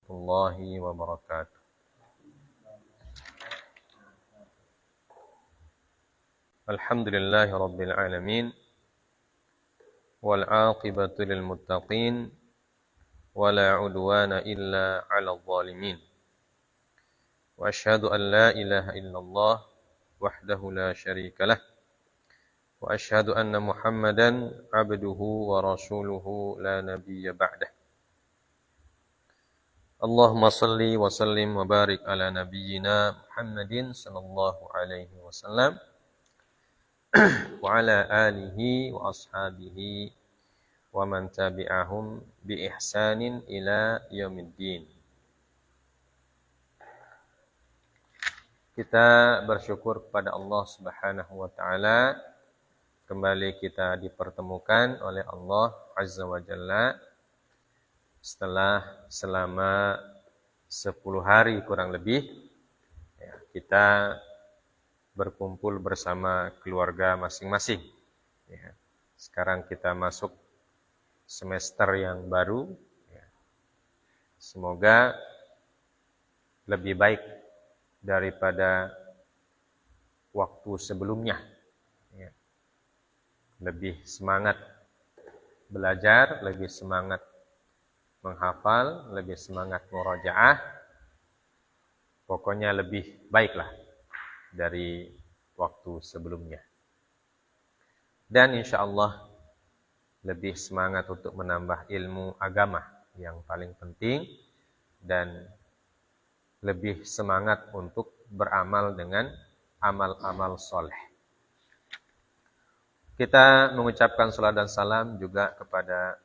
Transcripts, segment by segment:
warahmatullahi wabarakatuh. Alhamdulillahi rabbil alamin wal 'aqibatu lil muttaqin wala 'udwana illa 'alal zalimin. Wa asyhadu an la ilaha illallah wahdahu la syarika lah. Wa asyhadu anna Muhammadan 'abduhu wa rasuluhu la nabiyya ba'dah. Allahumma salli wa sallim wa barik ala nabiyyina Muhammadin sallallahu alaihi wasallam wa ala alihi wa ashabihi wa man tabi'ahum bi ihsanin ila yaumiddin. Kita bersyukur kepada Allah Subhanahu wa taala, kembali kita dipertemukan oleh Allah Azza wa Jalla setelah selama 10 hari kurang lebih ya, kita berkumpul bersama keluarga masing-masing ya. Sekarang kita masuk semester yang baru ya. Semoga lebih baik daripada waktu sebelumnya ya. Lebih semangat belajar, lebih semangat menghafal, lebih semangat murajaah. Pokoknya lebih baiklah dari waktu sebelumnya. Dan insyaallah lebih semangat untuk menambah ilmu agama yang paling penting, dan lebih semangat untuk beramal dengan amal-amal soleh. Kita mengucapkan salat dan salam juga kepada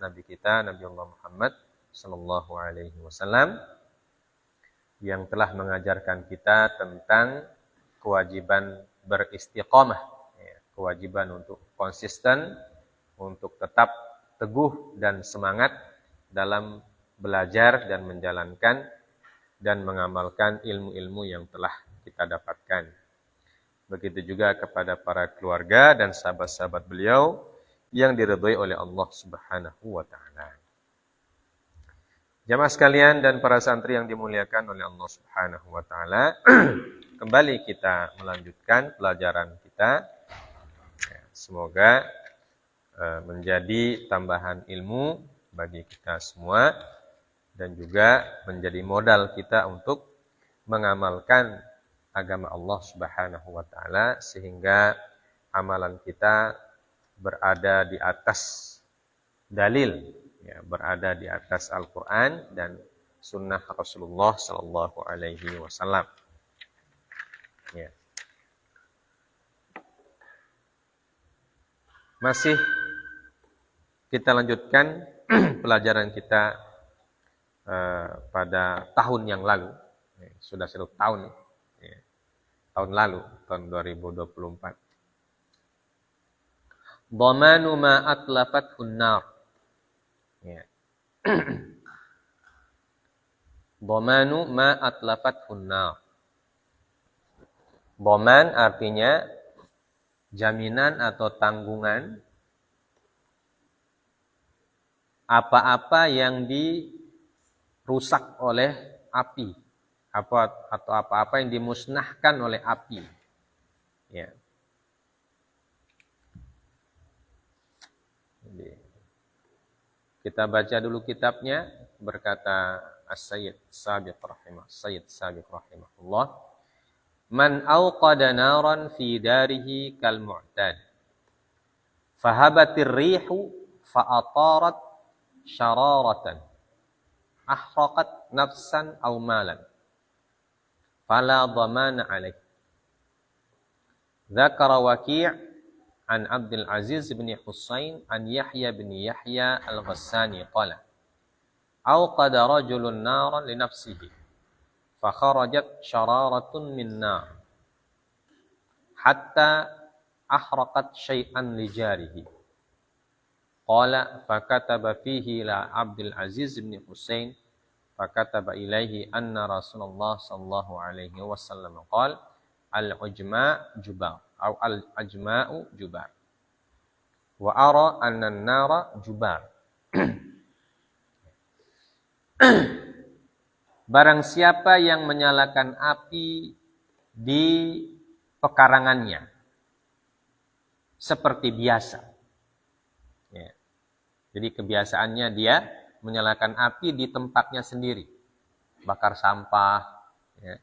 Nabi kita, Nabi Allah Muhammad sallallahu alaihi wasallam, yang telah mengajarkan kita tentang kewajiban beristiqamah, ya, kewajiban untuk konsisten, untuk tetap teguh dan semangat dalam belajar dan menjalankan dan mengamalkan ilmu-ilmu yang telah kita dapatkan. Begitu juga kepada para keluarga dan sahabat-sahabat beliau yang diridhai oleh Allah Subhanahu wa taala. Jamaah sekalian dan para santri yang dimuliakan oleh Allah Subhanahu wa taala, kembali kita melanjutkan pelajaran kita. Semoga menjadi tambahan ilmu bagi kita semua dan juga menjadi modal kita untuk mengamalkan agama Allah Subhanahu wa taala, sehingga amalan kita berada di atas dalil, ya, berada di atas Al-Quran dan Sunnah Rasulullah Sallallahu Alaihi Wasallam. Ya. Masih kita lanjutkan pelajaran kita pada tahun yang lalu. Ya, sudah 1 tahun, ya, tahun lalu, tahun 2024. Dhamanu ma atlafathun nar. Ya. Dhamanu ma atlafathun nar. Dhaman artinya jaminan atau tanggungan apa-apa yang dirusak oleh api, atau apa-apa yang dimusnahkan oleh api. Ya. Kita baca dulu kitabnya. Berkata As-Sayyid Sabiq rahimahullah, man awqada naran fi darihi kal mu'tad, fahabatir rihu fa'atarat syararatan, ahraqat nafsan aw malan, fala dhamana alaih. Dzakara Waqi' an Abdul Aziz bin Husain an Yahya bin Yahya al-Ghassani qala awqada rajulun naran li nafsihi fa kharajat syararatun min nar hatta ahraqat syai'an li jarihi qala fa kataba fihi la Abdul Aziz bin Husain fa kataba ilaihi anna Rasulullah sallallahu alaihi wasallam qala al-ujma' jubar atau al-ajma'u jubar wa ara anna an-nara jubar. barang siapa yang menyalakan api di pekarangannya seperti biasa. Ya. Jadi kebiasaannya dia menyalakan api di tempatnya sendiri, bakar sampah, ya,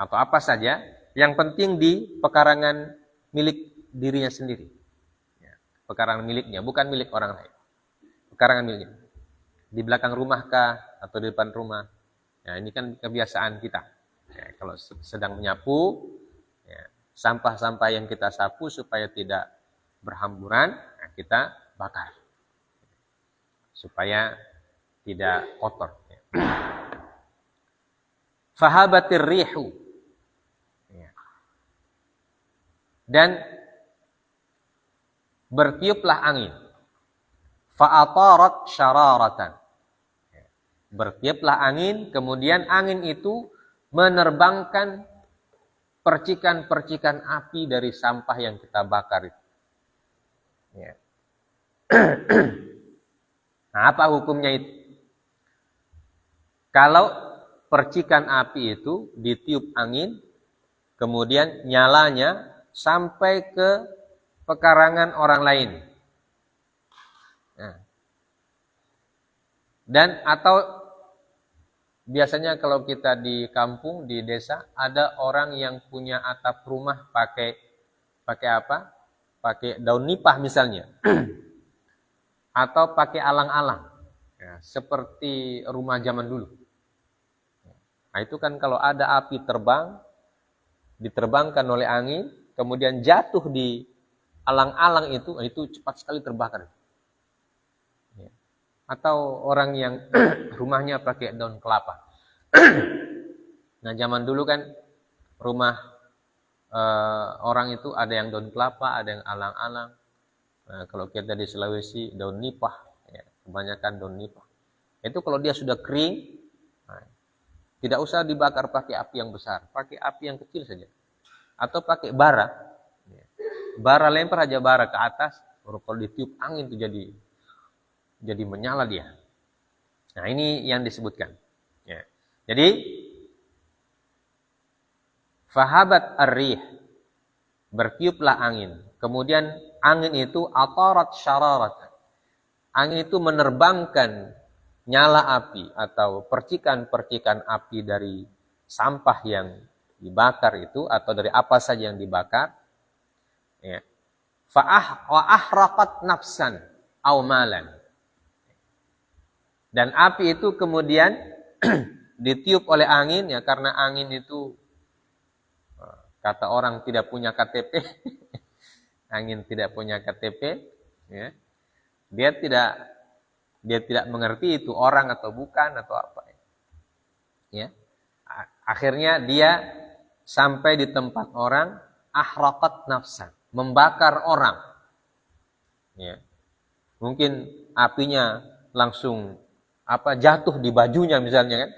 atau apa saja. Yang penting di pekarangan milik dirinya sendiri, ya, pekarangan miliknya, bukan milik orang lain. Pekarangan miliknya, di belakang rumah kah atau di depan rumah. Ya, ini kan kebiasaan kita. Ya, kalau sedang menyapu, ya, sampah-sampah yang kita sapu supaya tidak berhamburan, nah kita bakar supaya tidak kotor. Fahabatir rihu, ya. Dan bertiuplah angin. Fa'atarat syararatan, ya. Bertiuplah angin, kemudian angin itu menerbangkan percikan-percikan api dari sampah yang kita bakar itu. Ya. Nah, apa hukumnya itu? Kalau percikan api itu ditiup angin, kemudian nyalanya sampai ke pekarangan orang lain. Nah. Dan atau biasanya kalau kita di kampung, di desa, ada orang yang punya atap rumah pakai apa? Pakai daun nipah misalnya. Atau pakai alang-alang. Ya, seperti rumah zaman dulu. Nah, itu kan kalau ada api terbang, diterbangkan oleh angin, kemudian jatuh di alang-alang itu cepat sekali terbakar. Ya. Atau orang yang rumahnya pakai daun kelapa. Nah, zaman dulu kan rumah orang itu ada yang daun kelapa, ada yang alang-alang. Nah, kalau kita di Sulawesi daun nipah, ya, kebanyakan daun nipah. Itu kalau dia sudah kering, nah, tidak usah dibakar pakai api yang besar, pakai api yang kecil saja. Atau pakai bara. Ya. Bara, lempar aja bara ke atas, kalau ditiup angin itu jadi menyala dia. Nah, ini yang disebutkan. Ya. Jadi fahabat ar-rih, bertiuplah angin. Kemudian angin itu atarat syararat. Angin itu menerbangkan nyala api atau percikan-percikan api dari sampah yang dibakar itu atau dari apa saja yang dibakar. Ya. Wa ahraqat nafsan aw malan. Dan api itu kemudian ditiup oleh angin, ya, karena angin itu kata orang tidak punya KTP. Angin tidak punya KTP, ya. Dia tidak mengerti itu orang atau bukan atau apa. Ya. Akhirnya dia sampai di tempat orang, ahraqat nafsan, membakar orang. Ya. Mungkin apinya langsung jatuh di bajunya misalnya kan.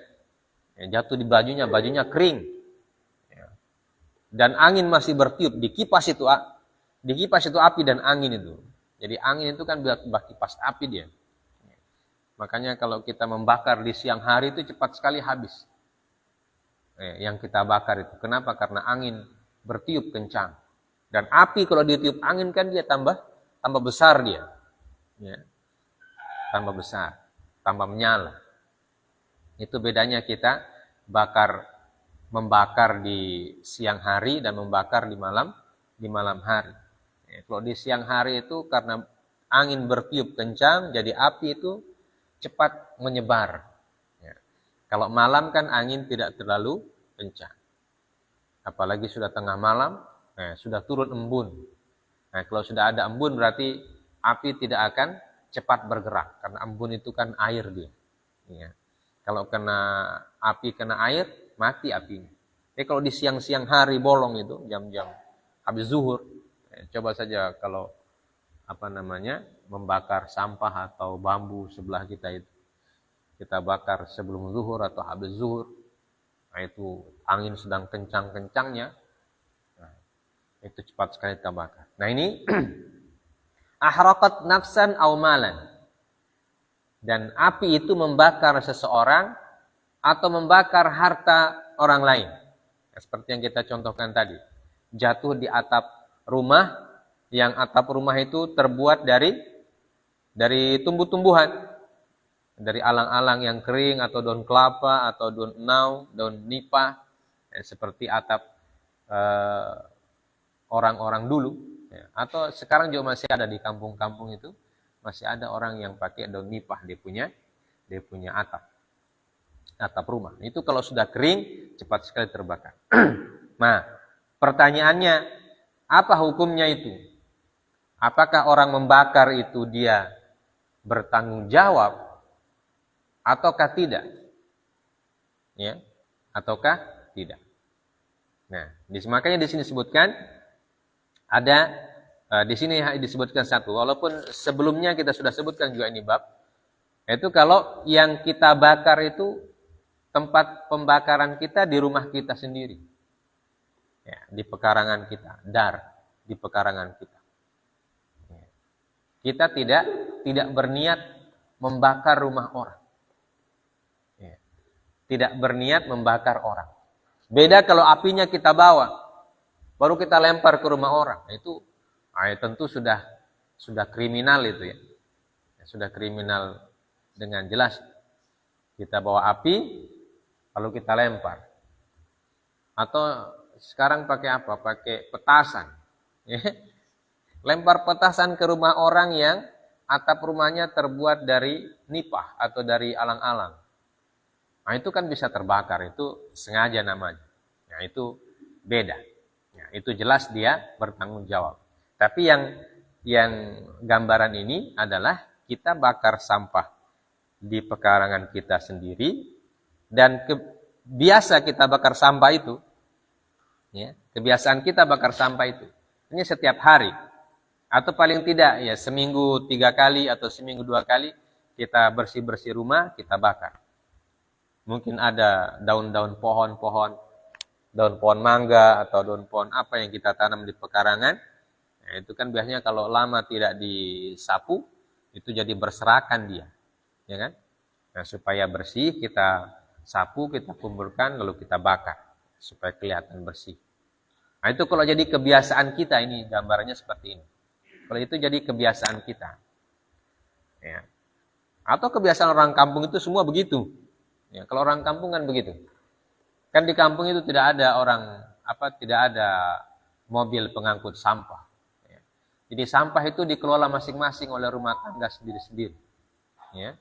Ya, jatuh di bajunya kering. Ya. Dan angin masih bertiup, dikipas itu api dan angin itu. Jadi angin itu kan kipas api dia. Makanya kalau kita membakar di siang hari itu cepat sekali habis. Yang kita bakar itu. Kenapa? Karena angin bertiup kencang. Dan api kalau ditiup angin kan dia tambah besar dia. Ya. Tambah besar, tambah menyala. Itu bedanya kita membakar di siang hari dan membakar di malam hari. Kalau di siang hari itu karena angin bertiup kencang, jadi api itu cepat menyebar. Ya. Kalau malam kan angin tidak terlalu kencang. Apalagi sudah tengah malam, sudah turun embun. Nah, kalau sudah ada embun berarti api tidak akan cepat bergerak. Karena embun itu kan air dia. Ya. Kalau api kena air, mati apinya. Kalau di siang-siang hari bolong itu, jam-jam habis zuhur, coba saja kalau membakar sampah atau bambu sebelah kita itu. Kita bakar sebelum zuhur atau habis zuhur. Nah, itu angin sedang kencang-kencangnya. Nah, itu cepat sekali kita bakar. Nah, ini ahraqat nafsan aw malan. Dan api itu membakar seseorang atau membakar harta orang lain. Seperti yang kita contohkan tadi. Jatuh di atap rumah, yang atap rumah itu terbuat dari tumbuh-tumbuhan. Dari alang-alang yang kering, atau daun kelapa, atau daun enau, daun nipah. Seperti atap orang-orang dulu. Atau sekarang juga masih ada di kampung-kampung itu. Masih ada orang yang pakai daun nipah, dia punya atap rumah. Itu kalau sudah kering, cepat sekali terbakar. Nah, pertanyaannya, apa hukumnya itu? Apakah orang membakar itu dia bertanggung jawab ataukah tidak? Ya, ataukah tidak? Nah, makanya di sini disebutkan ada di sini disebutkan satu, walaupun sebelumnya kita sudah sebutkan juga ini bab. Itu kalau yang kita bakar itu tempat pembakaran kita di rumah kita sendiri. Ya, di pekarangan kita, di pekarangan kita. Ya. Kita tidak berniat membakar rumah orang. Ya. Tidak berniat membakar orang. Beda kalau apinya kita bawa, baru kita lempar ke rumah orang. Itu tentu sudah kriminal itu ya. Sudah kriminal dengan jelas. Kita bawa api, lalu kita lempar. Atau sekarang pakai apa? Pakai petasan. Ya. Lempar petasan ke rumah orang yang atap rumahnya terbuat dari nipah atau dari alang-alang. Nah, itu kan bisa terbakar. Itu sengaja namanya. Nah, itu beda. Nah, itu jelas dia bertanggung jawab. Tapi yang gambaran ini adalah kita bakar sampah di pekarangan kita sendiri, dan biasa kita bakar sampah itu, ya, kebiasaan kita bakar sampah itu, ini setiap hari, atau paling tidak ya seminggu 3 kali atau seminggu 2 kali kita bersih-bersih rumah, kita bakar. Mungkin ada daun-daun pohon mangga atau daun pohon apa yang kita tanam di pekarangan, nah, itu kan biasanya kalau lama tidak disapu, itu jadi berserakan dia. Ya kan? Nah, supaya bersih kita sapu, kita kumpulkan, lalu kita bakar supaya kelihatan bersih. Nah, itu kalau jadi kebiasaan kita, ini gambarnya seperti ini. Kalau itu jadi kebiasaan kita. Ya. Atau kebiasaan orang kampung itu semua begitu. Ya, kalau orang kampung kan begitu. Kan di kampung itu tidak ada mobil pengangkut sampah. Ya. Jadi sampah itu dikelola masing-masing oleh rumah tangga sendiri-sendiri. Ya.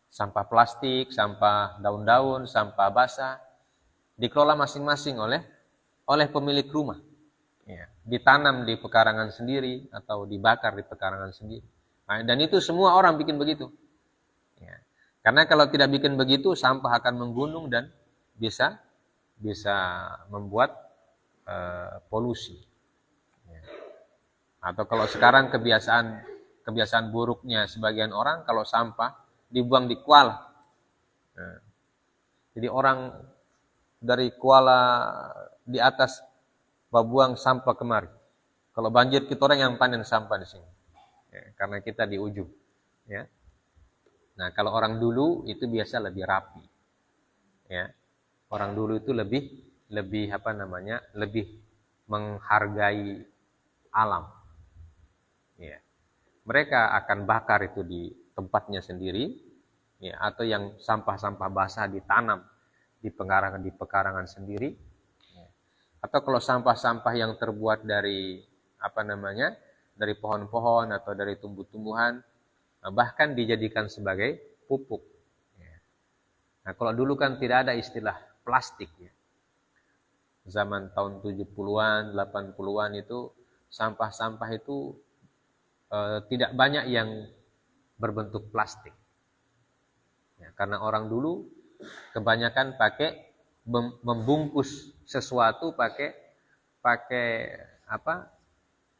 Sampah plastik, sampah daun-daun, sampah basah dikelola masing-masing oleh pemilik rumah. Ya, ditanam di pekarangan sendiri atau dibakar di pekarangan sendiri. Nah, dan itu semua orang bikin begitu. Ya. Karena kalau tidak bikin begitu, sampah akan menggunung dan bisa membuat polusi. Ya. Atau kalau sekarang kebiasaan buruknya sebagian orang, kalau sampah dibuang di kuala. Nah, jadi orang dari kuala di atas buang sampah kemari. Kalau banjir kita orang yang panen sampah di sini. Ya, karena kita di ujung. Ya. Nah, kalau orang dulu itu biasa lebih rapi. Ya. Orang dulu itu lebih lebih menghargai alam. Ya. Mereka akan bakar itu di tempatnya sendiri, ya, atau yang sampah-sampah basah ditanam di pekarangan sendiri, ya. Atau kalau sampah-sampah yang terbuat dari dari pohon-pohon atau dari tumbuh-tumbuhan, bahkan dijadikan sebagai pupuk. Ya. Nah, kalau dulu kan tidak ada istilah plastik, ya. Zaman tahun 70-an, 80-an itu sampah-sampah itu tidak banyak yang berbentuk plastik. Ya, karena orang dulu kebanyakan pakai membungkus sesuatu pakai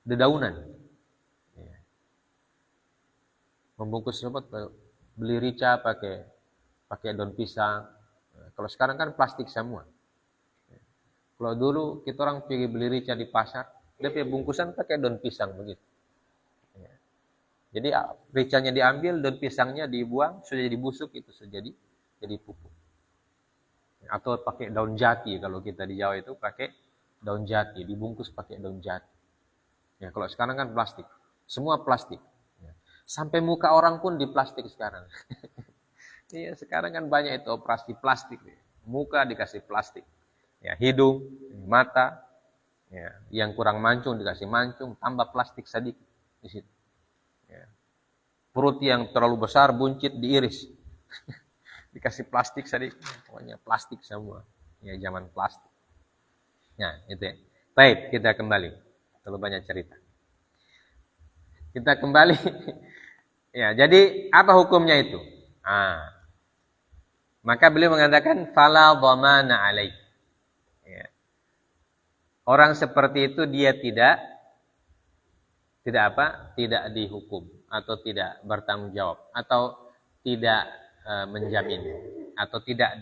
dedaunan. Ya. Membungkus sesuatu, beli rica pakai daun pisang. Nah, kalau sekarang kan plastik semua. Ya. Kalau dulu kita orang pergi beli rica di pasar, dia punya bungkusan pakai daun pisang begitu. Jadi ricanya diambil dan pisangnya dibuang, sudah jadi busuk, itu sudah jadi pupuk. Atau pakai daun jati, kalau kita di Jawa itu pakai daun jati, dibungkus pakai daun jati. Ya, kalau sekarang kan plastik, semua plastik. Ya. Sampai muka orang pun di plastik sekarang. Iya, sekarang kan banyak itu operasi plastik. Muka dikasih plastik. Ya, hidung, mata, ya, yang kurang mancung dikasih mancung, tambah plastik sedikit di situ. Ya. Perut yang terlalu besar, buncit, diiris. Dikasih plastik sedikit, pokoknya plastik semua. Ya, zaman plastik. Nah, itu ya. Baik, kita kembali. Terlalu banyak cerita. Kita kembali. Ya, jadi apa hukumnya itu? Maka beliau mengatakan fala dhamana alaih. Ya. Orang seperti itu dia tidak dihukum atau tidak bertanggung jawab atau tidak menjamin atau tidak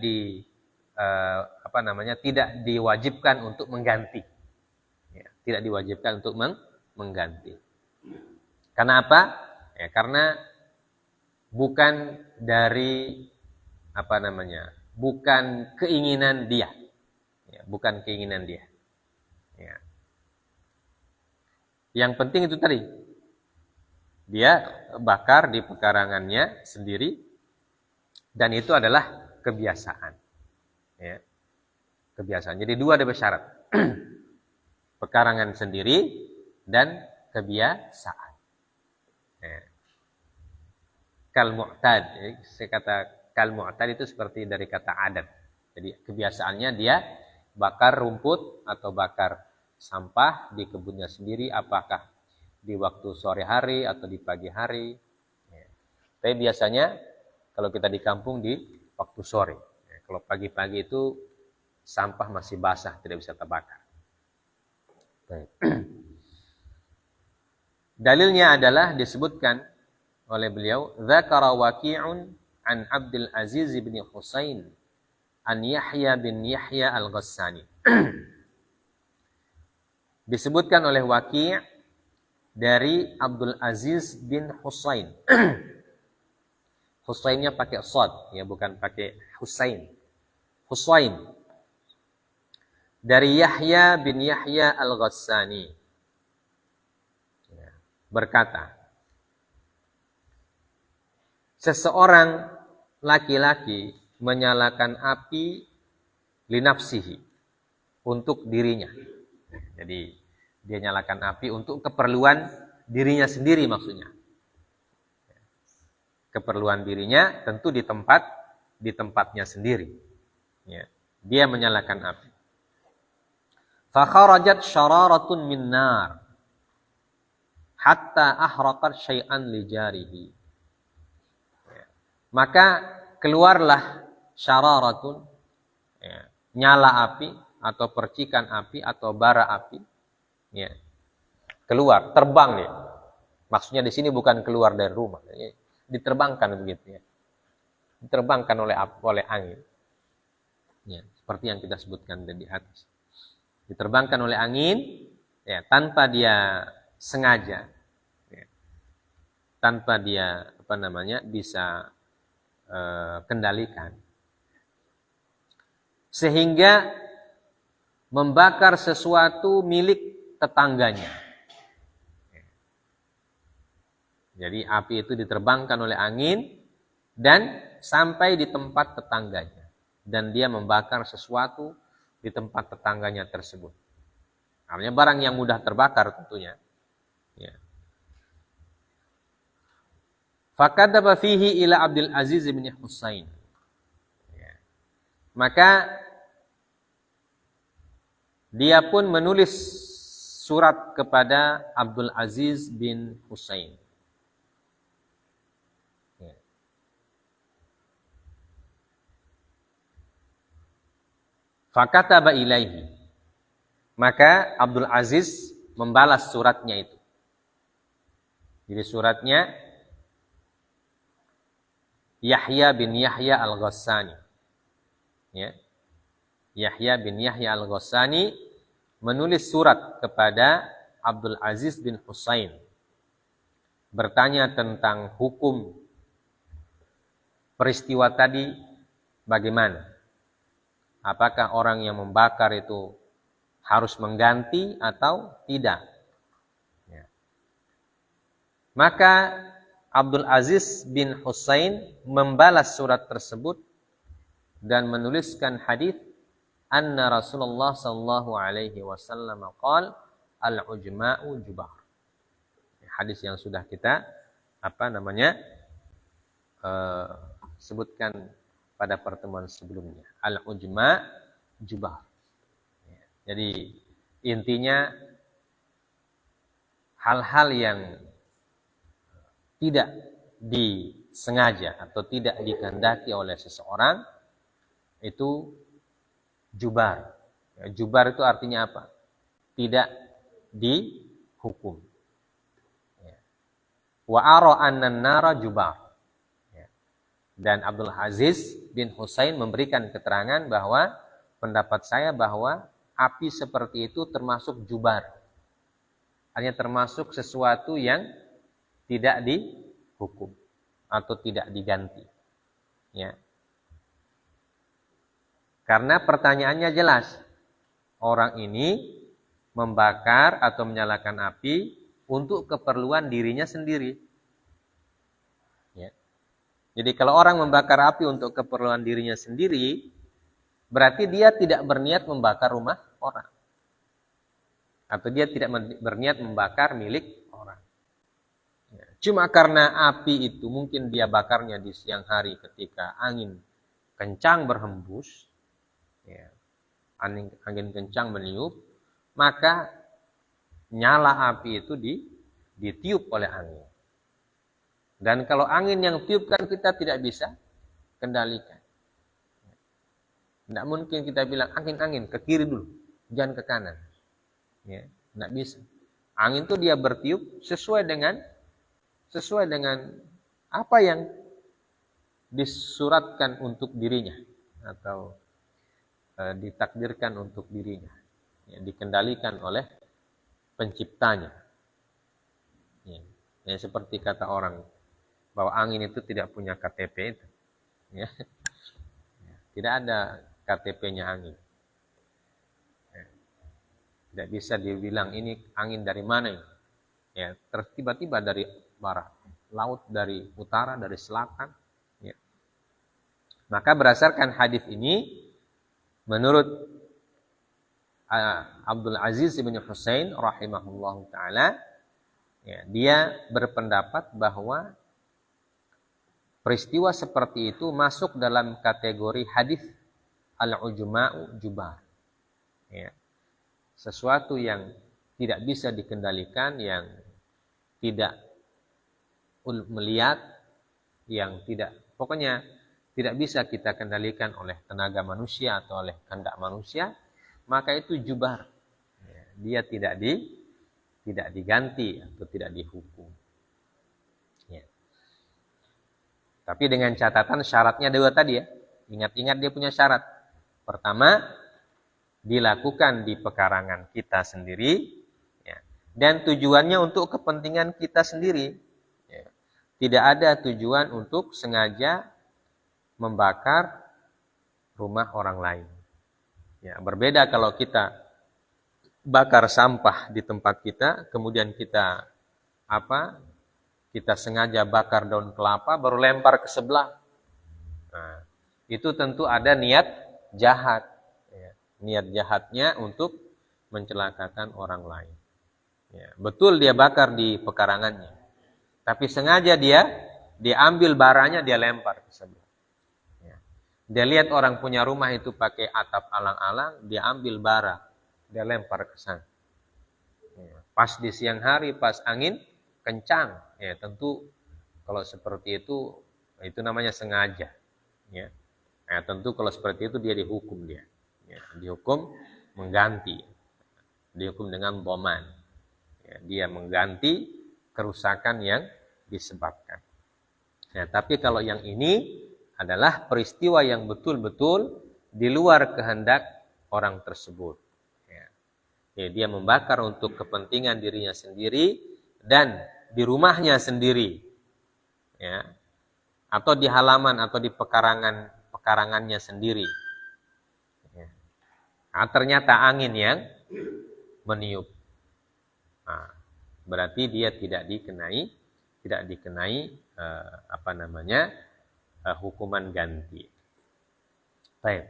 tidak diwajibkan untuk mengganti. Ya, tidak diwajibkan untuk mengganti. Karena apa? Ya, karena bukan dari bukan keinginan dia. Ya, bukan keinginan dia. Ya. Yang penting itu tadi. Dia bakar di pekarangannya sendiri. Dan itu adalah kebiasaan. Ya. Kebiasaan. Jadi dua ada syarat. Pekarangan sendiri dan kebiasaan. Ya. Kal mu'tad. Saya kata kal mu'tad itu seperti dari kata adat. Jadi kebiasaannya dia bakar rumput atau bakar sampah di kebunnya sendiri, apakah di waktu sore hari atau di pagi hari. Ya. Tapi biasanya kalau kita di kampung di waktu sore. Ya, kalau pagi-pagi itu sampah masih basah, tidak bisa terbakar. Dalilnya adalah disebutkan oleh beliau, Dzakara Waqi'un an Abdul Aziz bin Husain an Yahya bin Yahya al-Ghassani. Disebutkan oleh Waqi' dari Abdul Aziz bin Husain. Husainnya pakai shad, ya, bukan pakai Husain. Husain. Dari Yahya bin Yahya al-Ghassani. Ya, berkata, seseorang laki-laki menyalakan api linafsihi, untuk dirinya. Jadi dia nyalakan api untuk keperluan dirinya sendiri maksudnya. Keperluan dirinya tentu di tempatnya sendiri. Ya. Dia menyalakan api. Fa kharajat syararatun min nar hatta ahraqat syai'an li jarihi. Ya. Maka keluarlah syararatun, ya, nyala api atau percikan api atau bara api. Ya. Keluar, terbang dia. Maksudnya di sini bukan keluar dari rumah. Ya. Diterbangkan begitu ya. Diterbangkan oleh angin. Ya, seperti yang kita sebutkan di atas. Diterbangkan oleh angin, ya, tanpa dia sengaja. Ya. Tanpa dia bisa kendalikan. Sehingga membakar sesuatu milik tetangganya. Jadi api itu diterbangkan oleh angin dan sampai di tempat tetangganya. Dan dia membakar sesuatu di tempat tetangganya tersebut. Artinya barang yang mudah terbakar tentunya. Ya. Fakadaba fihi ila Abdul Aziz bin Husain. Ya. Maka dia pun menulis surat kepada Abdul Aziz bin Husain. Fakataba ilaihi. Maka Abdul Aziz membalas suratnya itu. Jadi suratnya Yahya bin Yahya al-Ghassani. Ya. Yahya bin Yahya al-Ghassani menulis surat kepada Abdul Aziz bin Husain. Bertanya tentang hukum peristiwa tadi bagaimana. Apakah orang yang membakar itu harus mengganti atau tidak? Ya. Maka Abdul Aziz bin Husain membalas surat tersebut dan menuliskan hadis anna Rasulullah sallallahu alaihi wasallam qaal al-ujma'u jubar. Hadis yang sudah kita sebutkan pada pertemuan sebelumnya. Al-ujma' jubar. Jadi intinya hal-hal yang tidak disengaja atau tidak dikehendaki oleh seseorang itu jubar. Jubar itu artinya apa? Tidak dihukum. Wa ara annan nara jubar. Dan Abdul Aziz bin Husain memberikan keterangan bahwa pendapat saya bahwa api seperti itu termasuk jubar. Hanya termasuk sesuatu yang tidak dihukum atau tidak diganti. Ya. Karena pertanyaannya jelas. Orang ini membakar atau menyalakan api untuk keperluan dirinya sendiri. Ya. Jadi kalau orang membakar api untuk keperluan dirinya sendiri, berarti dia tidak berniat membakar rumah orang. Atau dia tidak berniat membakar milik orang. Ya. Cuma karena api itu mungkin dia bakarnya di siang hari ketika angin kencang berhembus, ya, angin kencang meniup, maka nyala api itu ditiup oleh angin. Dan kalau angin yang tiup kan kita tidak bisa kendalikan. Tidak mungkin kita bilang angin-angin ke kiri dulu, jangan ke kanan. Ya, tidak bisa. Angin itu dia bertiup sesuai dengan apa yang disuratkan untuk dirinya atau ditakdirkan untuk dirinya, ya, dikendalikan oleh penciptanya. Ya, seperti kata orang bahwa angin itu tidak punya KTP itu, ya. Tidak ada KTP-nya angin. Ya. Tidak bisa dibilang ini angin dari mana ini. Ya, tiba-tiba dari barat, laut dari utara, dari selatan. Ya. Maka berdasarkan hadis ini, menurut Abdul Aziz bin Husain rahimahullahu taala, ya, dia berpendapat bahwa peristiwa seperti itu masuk dalam kategori hadis al-ujma'u jubar. Ya. Sesuatu yang tidak bisa dikendalikan, yang tidak melihat, yang pokoknya tidak bisa kita kendalikan oleh tenaga manusia atau oleh kehendak manusia, maka itu jubar. Ya. Dia tidak diganti atau tidak dihukum. Ya. Tapi dengan catatan syaratnya dua tadi ya. Ingat-ingat dia punya syarat. Pertama, dilakukan di pekarangan kita sendiri. Ya. Dan tujuannya untuk kepentingan kita sendiri. Ya. Tidak ada tujuan untuk sengaja membakar rumah orang lain. Ya. Berbeda kalau kita bakar sampah di tempat kita, kemudian kita sengaja bakar daun kelapa, baru lempar ke sebelah. Nah, itu tentu ada niat jahat. Ya. Niat jahatnya untuk mencelakakan orang lain. Ya. Betul dia bakar di pekarangannya. Tapi sengaja dia ambil baranya, dia lempar ke sebelah. Ya. Dia lihat orang punya rumah itu pakai atap alang-alang, dia ambil bara, dia lempar ke sana. Ya. Pas di siang hari, pas angin kencang, ya tentu kalau seperti itu namanya sengaja. Ya. Nah, tentu kalau seperti itu dia dihukum dia. Ya, dihukum mengganti. Dihukum dengan boman. Ya, dia mengganti kerusakan yang disebabkan. Ya, tapi kalau yang ini adalah peristiwa yang betul-betul di luar kehendak orang tersebut. Ya. Ya, dia membakar untuk kepentingan dirinya sendiri dan di rumahnya sendiri. Ya. Atau di halaman atau di pekarangannya sendiri. Ya. ternyata angin yang meniup. Nah, berarti dia tidak dikenai hukuman ganti. Baik.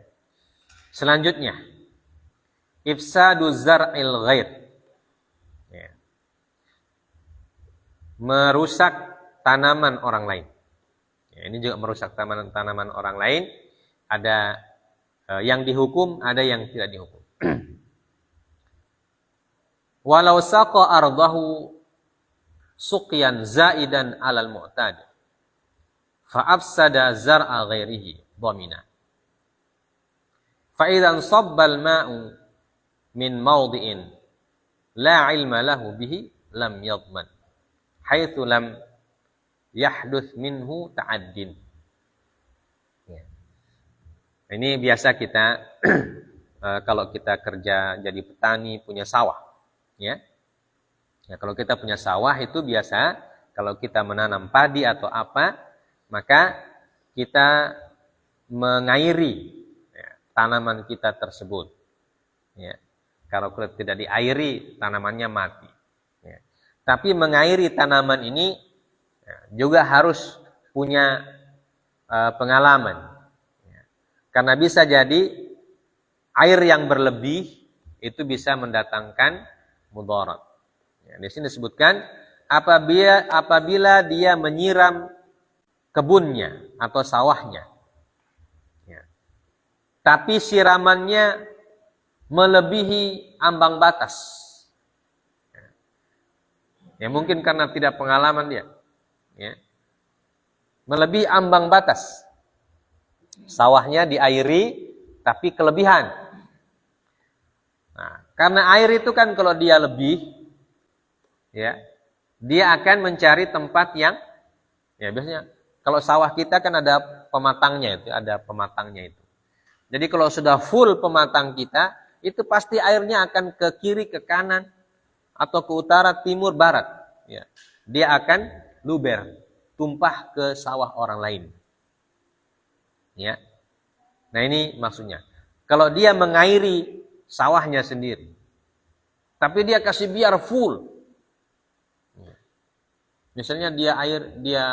Selanjutnya, ifsadu zar'il ghair. Ya. Merusak tanaman orang lain. Ya, ini juga merusak tanaman orang lain. Ada yang dihukum, ada yang tidak dihukum. Walau saqa ardahu suqyan zaidan alal mu'tad fa afsada zar'a ghairihi dhamina. Fa idzan sabbal ma'u min mawdi'in la ilma lahu bihi lam yadman haitsu lam yahduts minhu ta'addin. Ya. Ini biasa kita kalau kita kerja jadi petani punya sawah. Ya, kalau kita punya sawah itu biasa kalau kita menanam padi atau apa, maka kita mengairi tanaman kita tersebut. Ya, kalau tidak diairi tanamannya mati. Ya. Tapi mengairi tanaman ini juga harus punya pengalaman. Ya. Karena bisa jadi air yang berlebih itu bisa mendatangkan mudarat. Ya, di sini disebutkan apabila dia menyiram kebunnya atau sawahnya, ya, tapi siramannya melebihi ambang batas. Ya, mungkin karena tidak pengalaman dia, ya, melebihi ambang batas. Sawahnya diairi tapi kelebihan. Nah, karena air itu kan kalau dia lebih, ya, dia akan mencari tempat yang, ya biasanya kalau sawah kita kan ada pematangnya itu, Jadi kalau sudah full pematang kita, itu pasti airnya akan ke kiri, ke kanan, atau ke utara, timur, barat. Ya. Dia akan luber, tumpah ke sawah orang lain. Ya. Nah ini maksudnya. Kalau dia mengairi sawahnya sendiri, tapi dia kasih biar full. Misalnya dia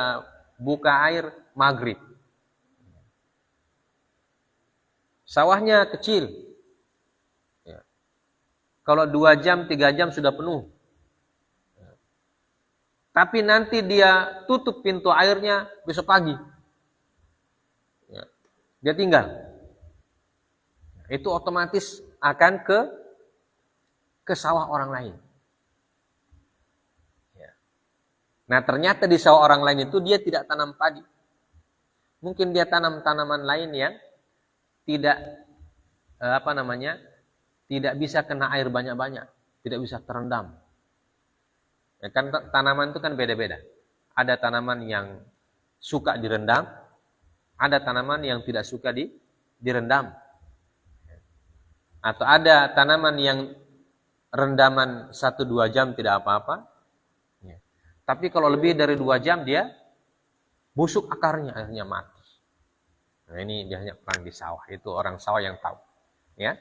buka air maghrib, sawahnya kecil. Ya. Kalau 2 jam, 3 jam sudah penuh. Ya. Tapi nanti dia tutup pintu airnya besok pagi. Ya. Dia tinggal. Itu otomatis akan ke sawah orang lain. Ya. Nah ternyata di sawah orang lain itu dia tidak tanam padi. Mungkin dia tanam tanaman lain yang tidak tidak bisa kena air banyak-banyak, tidak bisa terendam. Ya kan tanaman itu kan beda-beda. Ada tanaman yang suka direndam, ada tanaman yang tidak suka direndam. Atau ada tanaman yang rendaman 1-2 jam tidak apa-apa. Ya. Tapi kalau lebih dari 2 jam dia busuk akarnya, akhirnya mati. Nah ini biasanya orang di sawah, itu orang sawah yang tahu. Ya.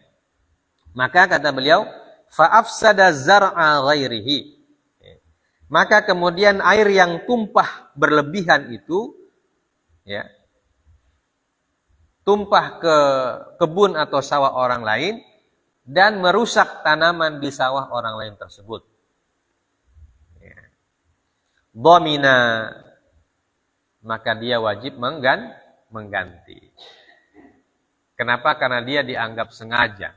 Maka kata beliau, fa'afsada zar'a ghairihi. Ya. Maka kemudian air yang tumpah berlebihan itu, ya, tumpah ke kebun atau sawah orang lain, dan merusak tanaman di sawah orang lain tersebut. Ya. Dhamina, maka dia wajib mengganti. Kenapa? Karena dia dianggap sengaja.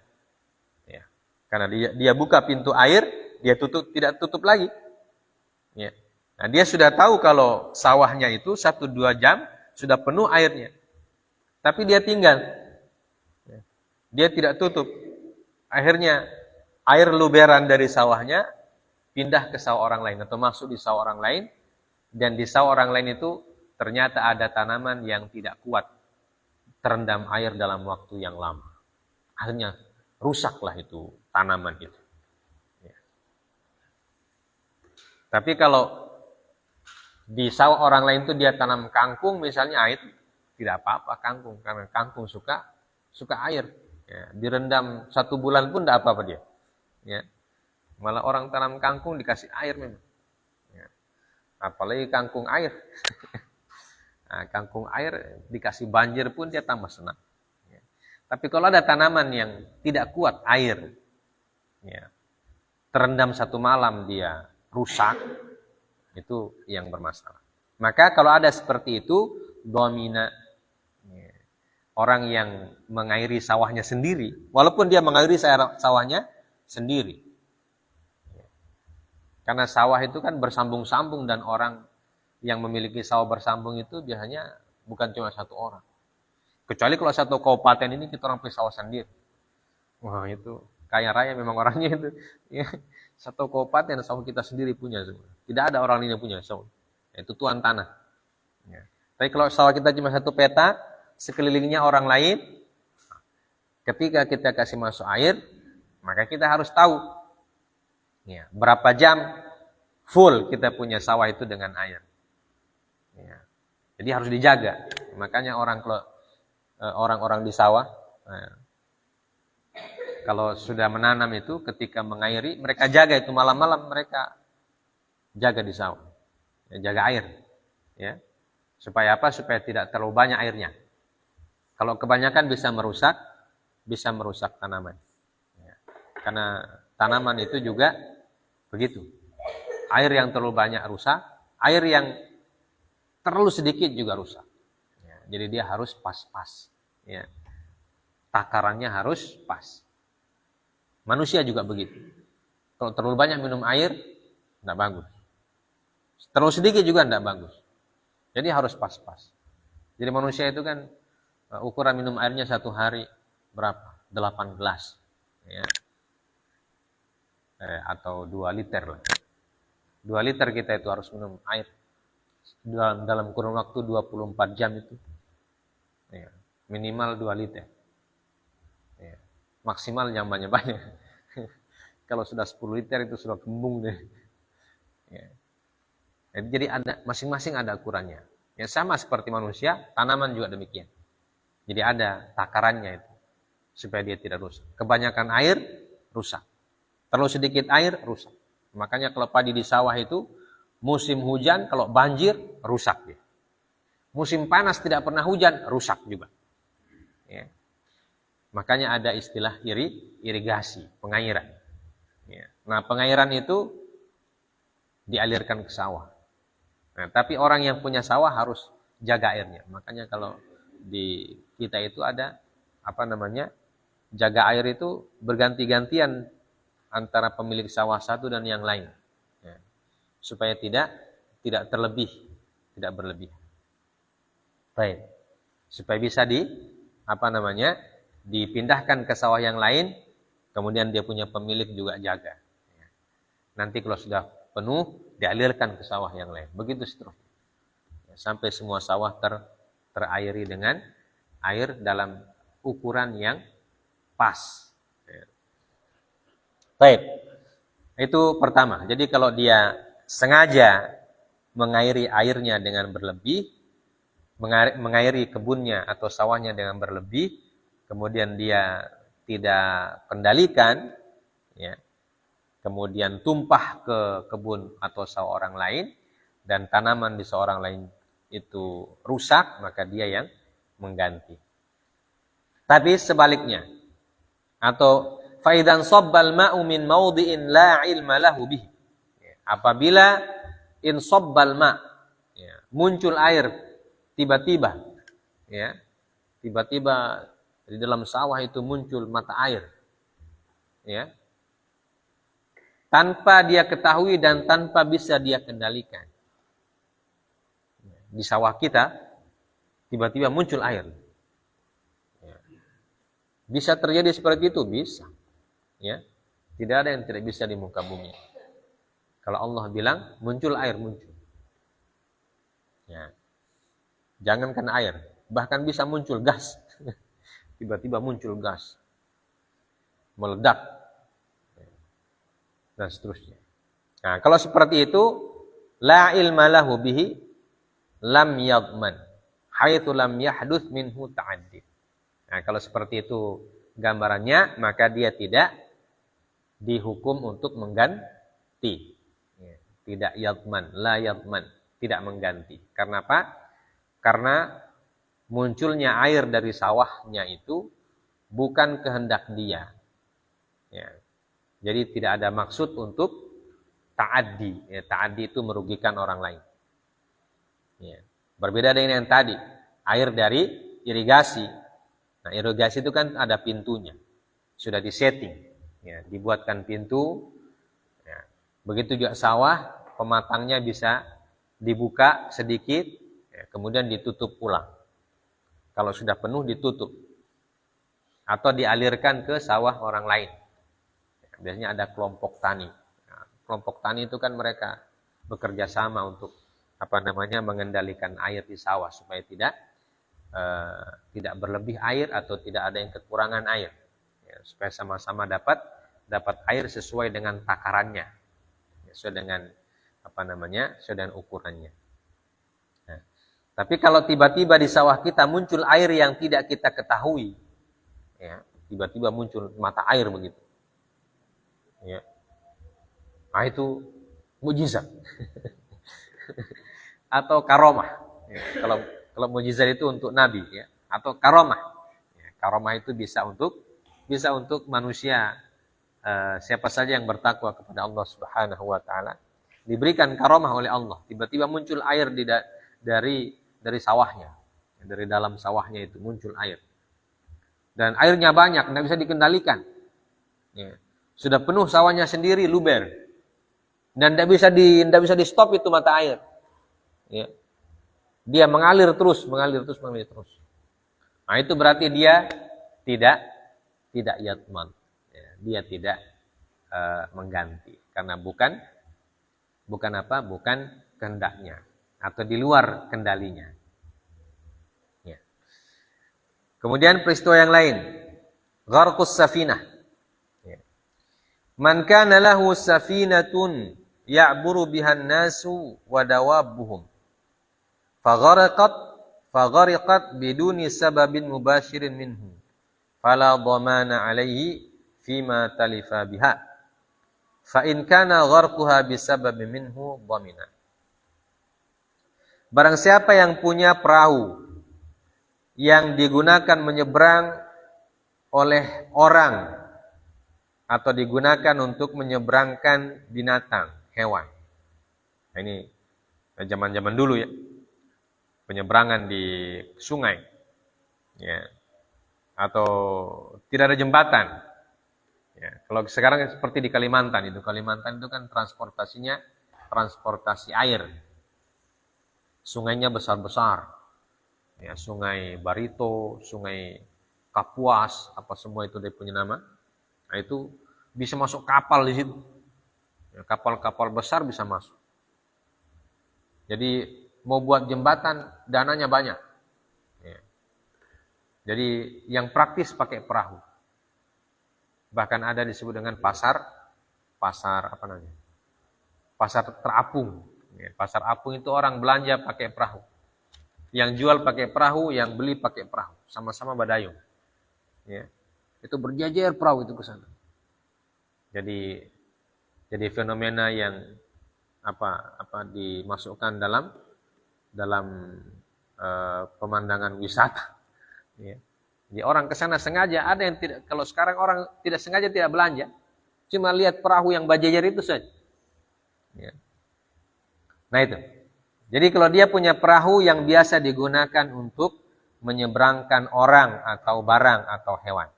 Ya. Karena dia buka pintu air, dia tidak tutup lagi. Ya. Nah, dia sudah tahu kalau sawahnya itu 1-2 jam sudah penuh airnya. Tapi dia tinggal. Ya. Dia tidak tutup. Akhirnya air luberan dari sawahnya pindah ke sawah orang lain atau masuk di sawah orang lain, dan di sawah orang lain itu ternyata ada tanaman yang tidak kuat terendam air dalam waktu yang lama. Akhirnya rusaklah itu tanaman itu. Ya. Tapi kalau di sawah orang lain itu dia tanam kangkung misalnya, air tidak apa-apa kangkung, karena kangkung suka air. Ya, direndam 1 bulan pun tidak apa-apa dia. Ya. Malah orang tanam kangkung dikasih air memang. Ya. Apalagi kangkung air. Nah, kangkung air dikasih banjir pun dia tambah senang. Ya. Tapi kalau ada tanaman yang tidak kuat air, ya, terendam 1 malam dia rusak, itu yang bermasalah. Maka kalau ada seperti itu, domina, ya, orang yang mengairi sawahnya sendiri, walaupun dia mengairi sawahnya sendiri. Karena sawah itu kan bersambung-sambung, dan orang yang memiliki sawah bersambung itu biasanya bukan cuma 1 orang. Kecuali kalau 1 kabupaten ini kita orang punya sawah sendiri. Wah, itu kaya raya memang orangnya itu. Ya, 1 kabupaten sawah kita sendiri punya semua. Tidak ada orang lain yang punya sawah. Itu tuan tanah. Ya. Tapi kalau sawah kita cuma 1 peta, sekelilingnya orang lain, ketika kita kasih masuk air, maka kita harus tahu, ya, berapa jam full kita punya sawah itu dengan air. Ya. Jadi harus dijaga. Makanya orang-orang di sawah, kalau sudah menanam itu, ketika mengairi, mereka jaga itu malam-malam, mereka jaga di sawah, ya, jaga air, ya, supaya apa? Supaya tidak terlalu banyak airnya. Kalau kebanyakan bisa merusak tanaman. Ya. Karena tanaman itu juga begitu. Air yang terlalu banyak rusak, air yang terlalu sedikit juga rusak. Ya. Jadi dia harus pas-pas. Ya. Takarannya harus pas. Manusia juga begitu. Kalau terlalu banyak minum air, tidak bagus. Terlalu sedikit juga tidak bagus. Jadi harus pas-pas. Jadi manusia itu kan ukuran minum airnya 1 hari berapa? 8 gelas. Ya. Atau 2 liter lah. 2 liter kita itu harus minum air dalam kurun waktu 24 jam itu. Ya. Minimal 2 liter. Ya. Maksimal yang banyak-banyak. Kalau sudah 10 liter itu sudah kembung deh. Ya. Jadi ada masing-masing ada ukurannya. Ya, sama seperti manusia, tanaman juga demikian. Jadi ada takarannya itu supaya dia tidak rusak. Kebanyakan air rusak. Terlalu sedikit air rusak. Makanya kalau padi di sawah itu musim hujan kalau banjir rusak dia. Musim panas tidak pernah hujan rusak juga. Ya. Makanya ada istilah irigasi, pengairan. Ya. Nah, pengairan itu dialirkan ke sawah. Nah, tapi orang yang punya sawah harus jaga airnya. Makanya kalau di kita itu ada jaga air itu berganti-gantian antara pemilik sawah satu dan yang lain. Ya. Supaya tidak berlebih. Baik. Supaya bisa dipindahkan ke sawah yang lain, kemudian dia punya pemilik juga jaga. Ya. Nanti kalau sudah penuh, dialirkan ke sawah yang lain. Begitu seterusnya. Ya, sampai semua sawah terairi dengan air dalam ukuran yang pas. Ya. Baik. Itu pertama. Jadi kalau dia sengaja mengairi airnya dengan berlebih, mengairi kebunnya atau sawahnya dengan berlebih, kemudian dia tidak kendalikan, ya, kemudian tumpah ke kebun atau sawah orang lain, dan tanaman di sawah orang lain itu rusak, maka dia yang mengganti. Tapi sebaliknya, atau faidan sabbal ma'u min maudhi'in la ilma lahu bihi. Apabila in sabbal ma', ya, muncul air tiba-tiba, ya, tiba-tiba di dalam sawah itu muncul mata air, ya, tanpa dia ketahui dan tanpa bisa dia kendalikan. Di sawah kita tiba-tiba muncul air. Ya. Bisa terjadi seperti itu, bisa. Ya. Tidak ada yang tidak bisa di muka bumi. Kalau Allah bilang muncul air, muncul. Ya. Jangankan air, bahkan bisa muncul gas. Tiba-tiba muncul gas. Meledak. Dan seterusnya. Nah, kalau seperti itu, la ilma lahu bihi lam yadman haitsu lam yahduts minhu ta'addid. Nah, kalau seperti itu gambarannya, maka dia tidak dihukum untuk mengganti. Tidak yadman, la yadman, tidak mengganti. Karena apa? Karena munculnya air dari sawahnya itu bukan kehendak dia. Ya. Jadi tidak ada maksud untuk ta'addi. Ya, ta'addi itu merugikan orang lain. Ya. Berbeda dengan yang tadi, air dari irigasi. Nah, irigasi itu kan ada pintunya, sudah disetting, ya, dibuatkan pintu. Ya. Begitu juga sawah, pematangnya bisa dibuka sedikit, ya, kemudian ditutup ulang. Kalau sudah penuh ditutup, atau dialirkan ke sawah orang lain. Ya, biasanya ada kelompok tani. Nah, kelompok tani itu kan mereka bekerja sama untuk mengendalikan air di sawah supaya tidak berlebih air atau tidak ada yang kekurangan air, ya, supaya sama-sama dapat air sesuai dengan takarannya, ya, sesuai dengan sesuai dengan ukurannya. Nah, tapi kalau tiba-tiba di sawah kita muncul air yang tidak kita ketahui, ya, tiba-tiba muncul mata air begitu, ya, nah itu mukjizat atau karomah. Ya, kalau mukjizat itu untuk nabi, ya, atau karomah. Ya, karomah itu bisa untuk manusia, siapa saja yang bertakwa kepada Allah Subhanahu wa taala, diberikan karomah oleh Allah. Tiba-tiba muncul air dari sawahnya. Dari dalam sawahnya itu muncul air. Dan airnya banyak, tidak bisa dikendalikan. Ya. Sudah penuh sawahnya sendiri, luber. Dan tidak bisa di stop itu mata air. Ya. Dia mengalir terus. Nah, itu berarti dia tidak yatman. Ya, dia tidak mengganti karena bukan kehendaknya atau di luar kendalinya. Ya. Kemudian peristiwa yang lain, gharqus safinah. Ya. Man kana lahu safinatun ya'buru bihan nasu wa dawabuhum faghariqat biduni sababin mubashirin minhu fala dhamana alaihi fima talifa biha fa in kana gharquha bisababin minhu dhamina. Barang siapa yang punya perahu yang digunakan menyeberang oleh orang atau digunakan untuk menyeberangkan binatang, hewan. Nah, ini zaman-zaman dulu ya. Penyeberangan di sungai, ya, atau tidak ada jembatan. Ya, kalau sekarang seperti di Kalimantan itu kan transportasinya transportasi air, sungainya besar-besar, ya, sungai Barito, sungai Kapuas, apa semua itu dia punya nama. Nah, itu bisa masuk kapal di situ, ya, kapal-kapal besar bisa masuk. Jadi mau buat jembatan, dananya banyak. Ya. Jadi yang praktis pakai perahu. Bahkan ada disebut dengan pasar terapung. Ya, pasar apung itu orang belanja pakai perahu. Yang jual pakai perahu, yang beli pakai perahu. Sama-sama badayung. Ya. Itu berjejer perahu itu ke sana. Jadi fenomena yang dimasukkan dalam pemandangan wisata. Ya. Jadi orang ke sana sengaja, ada yang tidak. Kalau sekarang orang tidak sengaja tidak belanja, cuma lihat perahu yang berjejer itu saja. Ya. Nah itu. Jadi kalau dia punya perahu yang biasa digunakan untuk menyeberangkan orang atau barang atau hewan.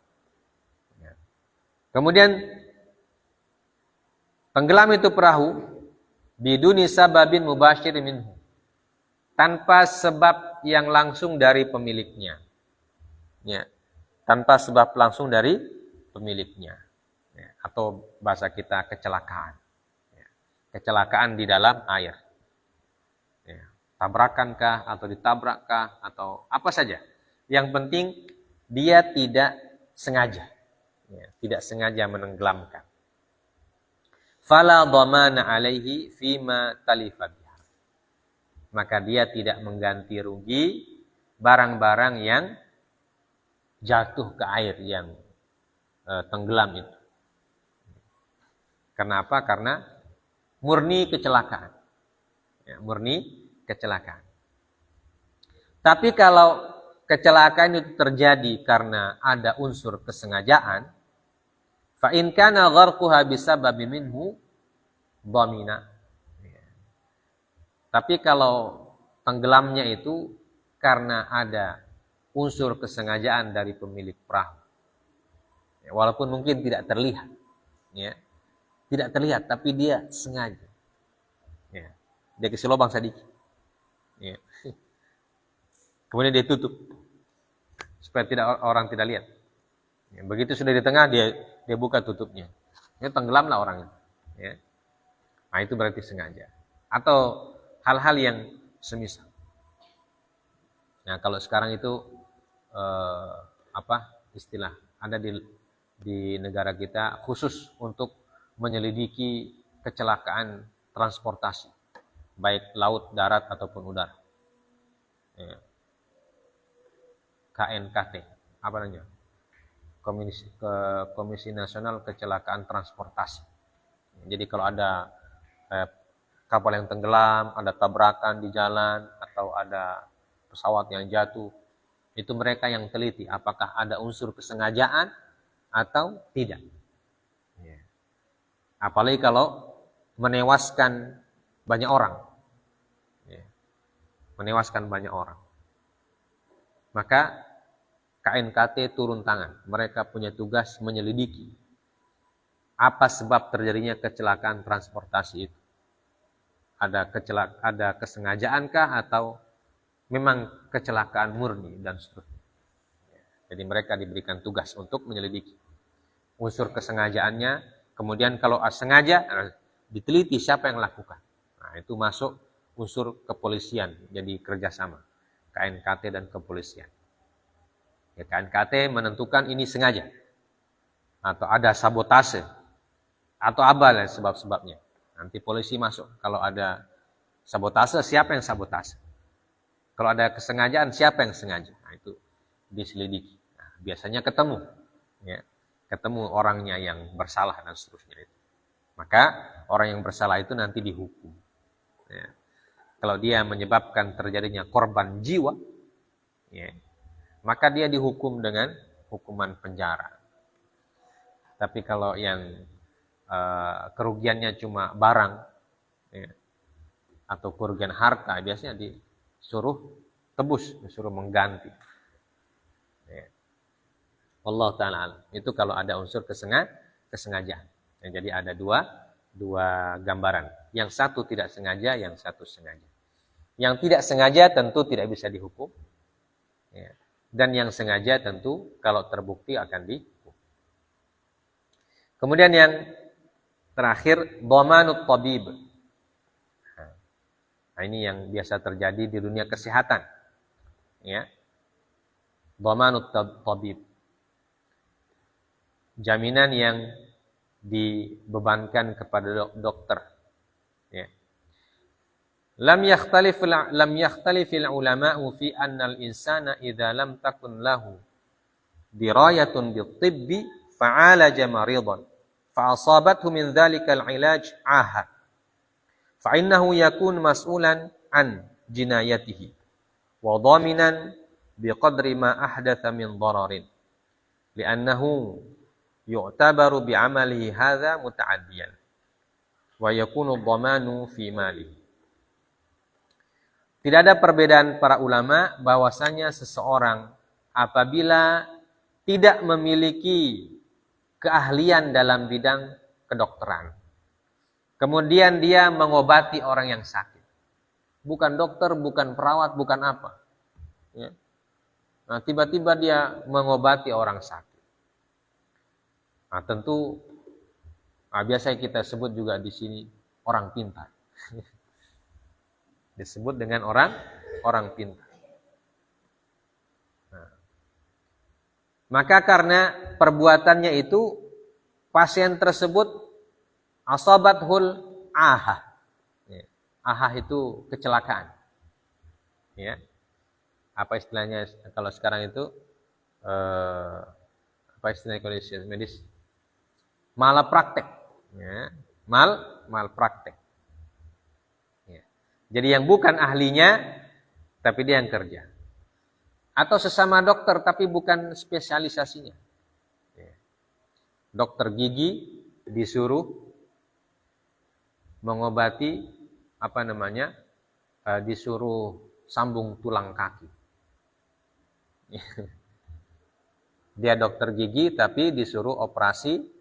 Ya. Kemudian tenggelam itu perahu biduni sababin mubashirin minhu, tanpa sebab yang langsung dari pemiliknya. Ya. Tanpa sebab langsung dari pemiliknya. Ya. Atau bahasa kita kecelakaan. Ya. Kecelakaan di dalam air. Ya. Tabrakankah atau ditabrakkah atau apa saja. Yang penting dia tidak sengaja. Ya. Tidak sengaja menenggelamkan. Fala dhamana alaihi fima talifa biha. Maka dia tidak mengganti rugi barang-barang yang jatuh ke air, yang tenggelam itu. Karena apa? Karena murni kecelakaan. Ya, murni kecelakaan. Tapi kalau kecelakaan itu terjadi karena ada unsur kesengajaan, fa in kana gharquha bisababi minhu dhamina. Tapi kalau tenggelamnya itu karena ada unsur kesengajaan dari pemilik perahu, ya, walaupun mungkin tidak terlihat, ya, tidak terlihat, tapi dia sengaja, ya, dia kasih lubang sedikit, ya. Kemudian dia tutup supaya orang tidak lihat. Ya, begitu sudah di tengah dia buka tutupnya, ini tenggelamlah orangnya, ya. Nah itu berarti sengaja. Atau hal-hal yang semisal. Nah kalau sekarang itu istilah ada di negara kita khusus untuk menyelidiki kecelakaan transportasi, baik laut, darat ataupun udara. Ya. KNKT, apa namanya? Komisi Nasional Kecelakaan Transportasi. Jadi kalau ada kapal yang tenggelam, ada tabrakan di jalan, atau ada pesawat yang jatuh, itu mereka yang teliti apakah ada unsur kesengajaan atau tidak. Ya. Apalagi kalau menewaskan banyak orang. Ya. Menewaskan banyak orang. Maka KNKT turun tangan. Mereka punya tugas menyelidiki apa sebab terjadinya kecelakaan transportasi itu. Ada kesengajaankah atau memang kecelakaan murni dan seterusnya. Jadi mereka diberikan tugas untuk menyelidiki unsur kesengajaannya. Kemudian kalau sengaja, diteliti siapa yang lakukan. Nah itu masuk unsur kepolisian. Jadi kerjasama KNKT dan kepolisian. Ya, KNKT menentukan ini sengaja atau ada sabotase atau apa lah sebab-sebabnya. Nanti polisi masuk. Kalau ada sabotase, siapa yang sabotase? Kalau ada kesengajaan, siapa yang sengaja? Nah, itu diselidiki. Nah, biasanya ketemu, ya, ketemu orangnya yang bersalah dan seterusnya itu. Maka orang yang bersalah itu nanti dihukum. Ya. Kalau dia menyebabkan terjadinya korban jiwa, ya, maka dia dihukum dengan hukuman penjara. Tapi kalau yang kerugiannya cuma barang, ya, atau kerugian harta, biasanya disuruh tebus, disuruh mengganti. Ya. Allah Ta'ala. Itu kalau ada unsur kesengajaan. Ya, jadi ada dua gambaran. Yang satu tidak sengaja, yang satu sengaja. Yang tidak sengaja tentu tidak bisa dihukum. Ya. Dan yang sengaja tentu kalau terbukti akan dihukum. Kemudian yang terakhir, dhamanut tabib. Nah, ini yang biasa terjadi di dunia kesehatan. Ya. Dhamanut tabib. Jaminan yang dibebankan kepada dokter. Ya. Lam yakhtalifil ulama'u fi anna al-insana idza lam takun lahu dirayatun bit-tibbi fa'alaja maridan fa'asabathu min dhalika al-ilaj aha fa'innahu yakun mas'ulan an jinayatihi wa dhaminan biqadri ma ahdatha min dhararin li'annahu yu'tabaru bi'amalihi hadha muta'addiyan wa yakunu dhamanu fi malihi. Tidak ada perbedaan para ulama bahwasanya seseorang apabila tidak memiliki keahlian dalam bidang kedokteran, kemudian dia mengobati orang yang sakit, bukan dokter, bukan perawat, bukan apa, ya. Nah, tiba-tiba dia mengobati orang sakit. Nah, tentu biasa kita sebut juga di sini orang pintar. Disebut dengan orang pintar. Nah, maka karena perbuatannya itu pasien tersebut asabathul ahah. Ya. Ahah itu kecelakaan. Ya. Apa istilahnya kalau sekarang itu apa istilahnya kalau medis? Malapraktek. Ya. Malpraktek. Ya. Jadi yang bukan ahlinya, tapi dia yang kerja. Atau sesama dokter, tapi bukan spesialisasinya. Ya. Dokter gigi disuruh mengobati, disuruh sambung tulang kaki. Dia dokter gigi, tapi disuruh operasi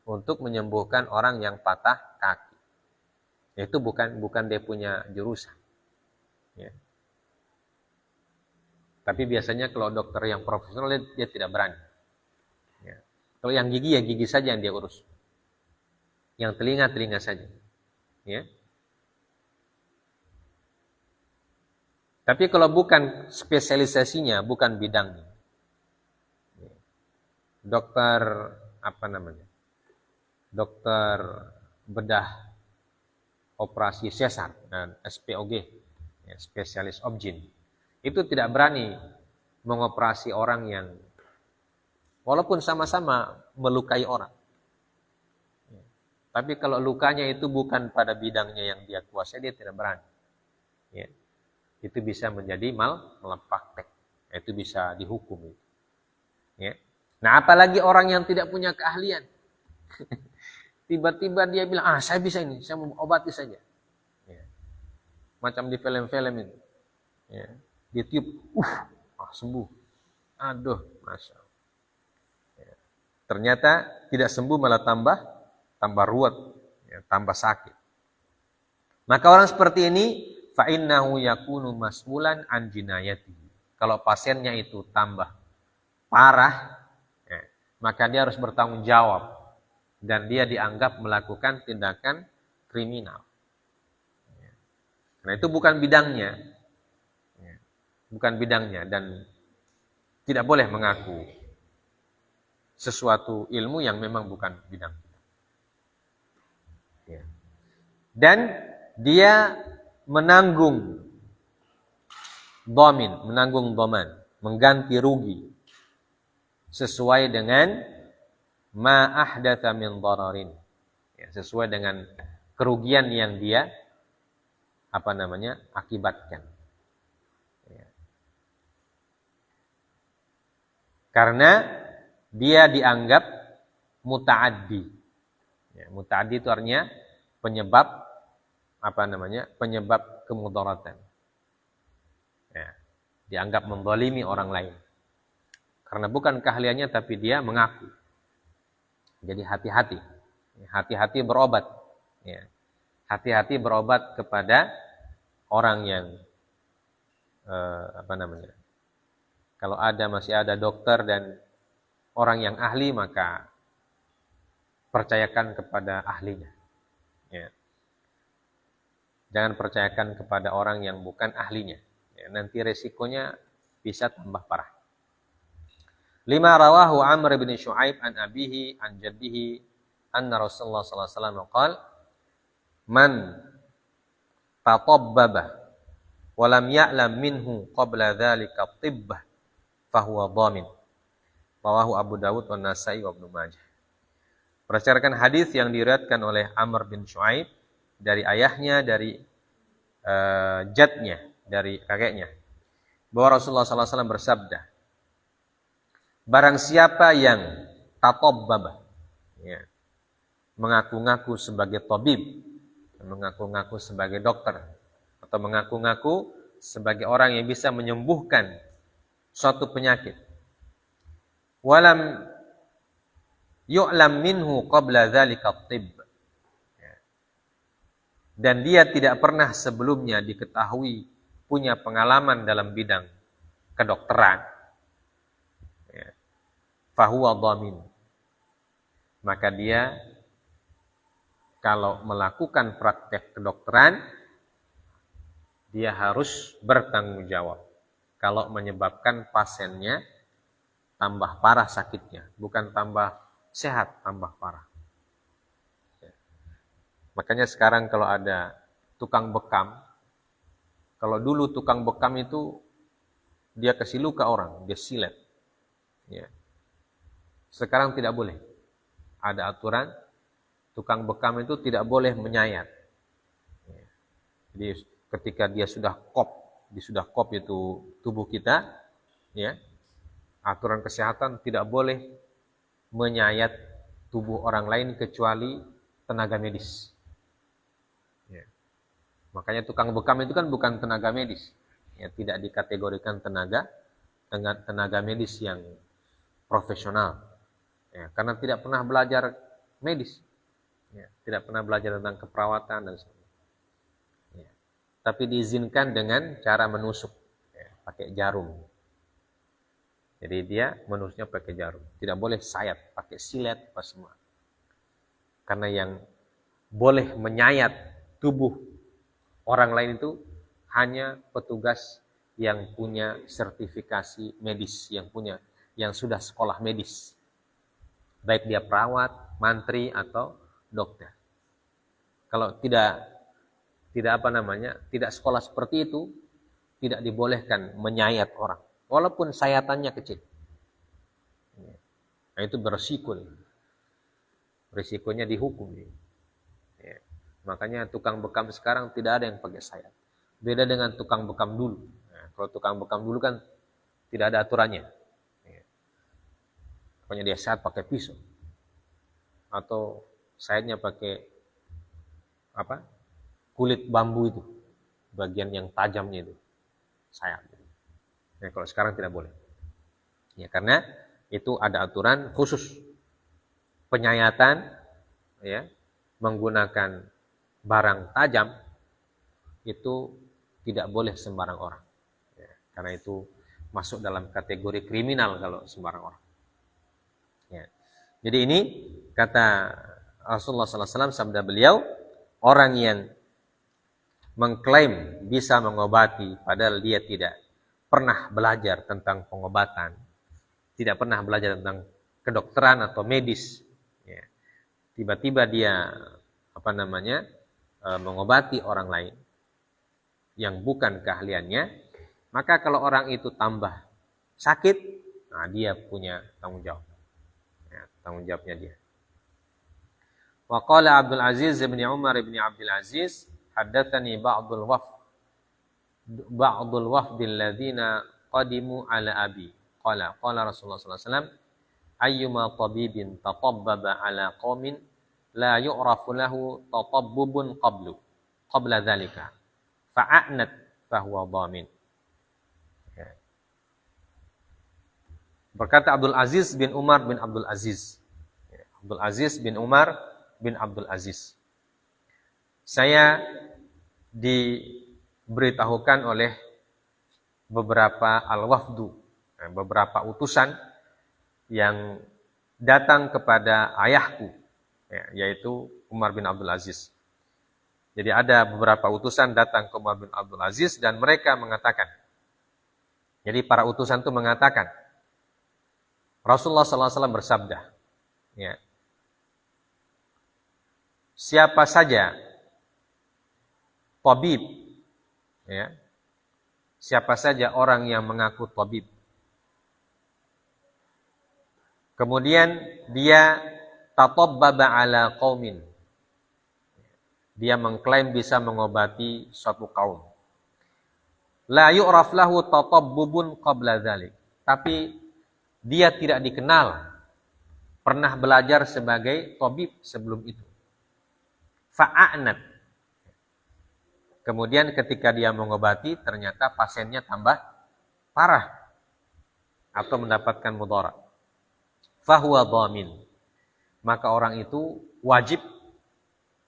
untuk menyembuhkan orang yang patah kaki. Itu bukan dia punya jurusan. Ya. Tapi biasanya kalau dokter yang profesional dia tidak berani. Ya. Kalau yang gigi ya gigi saja yang dia urus. Yang telinga saja. Ya. Tapi kalau bukan spesialisasinya, bukan bidangnya. Ya. Dokter dokter bedah operasi sesar dan SPOG, ya, spesialis obgyn, itu tidak berani mengoperasi orang yang walaupun sama-sama melukai orang. Ya. Tapi kalau lukanya itu bukan pada bidangnya yang dia kuasai, dia tidak berani. Ya. Itu bisa menjadi malpraktek. Itu bisa dihukum. Ya. Nah, apalagi orang yang tidak punya keahlian. Tiba-tiba dia bilang, saya bisa ini, saya mau obati saja. Ya. Macam di film-film itu. Ya. Ditiup, sembuh. Aduh, Masya Allah. Ya. Ternyata tidak sembuh, malah tambah ruwet, ya, tambah sakit. Maka orang seperti ini, fa'innahu yakunu mas'ulan an jinayatihi. Kalau pasiennya itu tambah parah, ya, maka dia harus bertanggung jawab. Dan dia dianggap melakukan tindakan kriminal. Karena itu bukan bidangnya. Bukan bidangnya. Dan tidak boleh mengaku sesuatu ilmu yang memang bukan bidang. Dan dia menanggung dhaman, mengganti rugi sesuai dengan ma ahdatsa min dhararin, ya, sesuai dengan kerugian yang dia akibatkan, ya. Karena dia dianggap muta'addi, ya, muta'addi itu artinya penyebab penyebab kemudaratan, ya, dianggap menzalimi orang lain karena bukan keahliannya tapi dia mengaku. Jadi hati-hati berobat, ya. Hati-hati berobat kepada orang yang kalau masih ada dokter dan orang yang ahli, maka percayakan kepada ahlinya, ya. Jangan percayakan kepada orang yang bukan ahlinya, ya. Nanti resikonya bisa tambah parah. 5 rawahu Amr bin Shu'aib an abihi an jaddihi anna Rasulullah sallallahu alaihi wasallam qala man tatabbaba wa lam ya'lam minhu qabla dzalika tibbah fahuwa dhamin. Rawahu Abu Dawud wa Nasa'i wa Ibnu Majah. Berdasarkan hadis yang diriwayatkan oleh Amr bin Shu'aib dari ayahnya, dari jadnya, dari kakeknya, bahwa Rasulullah sallallahu alaihi wasallam bersabda, barang siapa yang tatabbaba, ya, mengaku-ngaku sebagai tabib, mengaku-ngaku sebagai dokter, atau mengaku-ngaku sebagai orang yang bisa menyembuhkan suatu penyakit, walam yu'lam minhu qabla dzalika tibb, ya, dan dia tidak pernah sebelumnya diketahui punya pengalaman dalam bidang kedokteran, fahuwa dhamin, maka dia kalau melakukan praktek kedokteran dia harus bertanggung jawab kalau menyebabkan pasiennya tambah parah sakitnya, bukan tambah sehat, tambah parah. Makanya sekarang kalau ada tukang bekam, kalau dulu tukang bekam itu dia kasih luka orang, dia silet, ya. Sekarang tidak boleh. Ada aturan, tukang bekam itu tidak boleh menyayat. Jadi ketika dia sudah kop itu tubuh kita, ya, aturan kesehatan tidak boleh menyayat tubuh orang lain kecuali tenaga medis. Ya. Makanya tukang bekam itu kan bukan tenaga medis, ya, tidak dikategorikan tenaga medis yang profesional, ya, karena tidak pernah belajar medis, ya, tidak pernah belajar tentang keperawatan dan sebagainya. Ya. Tapi diizinkan dengan cara menusuk, ya, pakai jarum. Jadi dia menusuknya pakai jarum, tidak boleh sayat, pakai silet apa semua. Karena yang boleh menyayat tubuh orang lain itu hanya petugas yang punya sertifikasi medis, yang sudah sekolah medis. Baik dia perawat, mantri atau dokter. Kalau tidak sekolah seperti itu, tidak dibolehkan menyayat orang, walaupun sayatannya kecil. Nah, itu beresiko. Risikonya dihukum. Ya. Makanya tukang bekam sekarang tidak ada yang pakai sayat. Beda dengan tukang bekam dulu. Nah, kalau tukang bekam dulu kan tidak ada aturannya. Ya. Pokoknya dia sayat pakai pisau. Atau sayatnya pakai kulit bambu itu. Bagian yang tajamnya itu. Sayat. Nah, kalau sekarang tidak boleh. Ya, karena itu ada aturan khusus. Penyayatan, ya, menggunakan barang tajam itu tidak boleh sembarang orang, ya, karena itu masuk dalam kategori kriminal kalau sembarang orang. Ya. Jadi ini kata Rasulullah SAW, sabda beliau, orang yang mengklaim bisa mengobati padahal dia tidak pernah belajar tentang pengobatan, tidak pernah belajar tentang kedokteran atau medis, ya, tiba-tiba dia mengobati orang lain yang bukan keahliannya, maka kalau orang itu tambah sakit, nah dia punya tanggung jawab, ya, tanggung jawabnya dia. Wa qala Abdul Aziz bin Umar bin Abdul Aziz, haddatsani ba'dul wafdil ladzina qadimu ala abi qala Rasulullah sallallahu alaihi wasallam, ayyuma tabibin tatabbaba ala qaumin la yu'rafu lahu tatabbubun qabla dzalika fa'anat fahuwa dhamin. Berkata Abdul Aziz bin Umar bin Abdul Aziz. Abdul Aziz bin Umar bin Abdul Aziz. Saya diberitahukan oleh beberapa al-wafdu, beberapa utusan yang datang kepada ayahku, yaitu Umar bin Abdul Aziz. Jadi ada beberapa utusan datang ke Umar bin Abdul Aziz dan mereka mengatakan, jadi para utusan itu mengatakan, Rasulullah SAW bersabda, ya, siapa saja tabib, ya, siapa saja orang yang mengaku tabib, kemudian dia tatabbaba ala qaumin, dia mengklaim bisa mengobati suatu kaum, la yu'raf lahu tatabbubun qabla dzalik, tapi dia tidak dikenal pernah belajar sebagai tabib sebelum itu. Fa'anat, kemudian ketika dia mengobati ternyata pasiennya tambah parah atau mendapatkan mudarat, fahuwa dhamin, maka orang itu wajib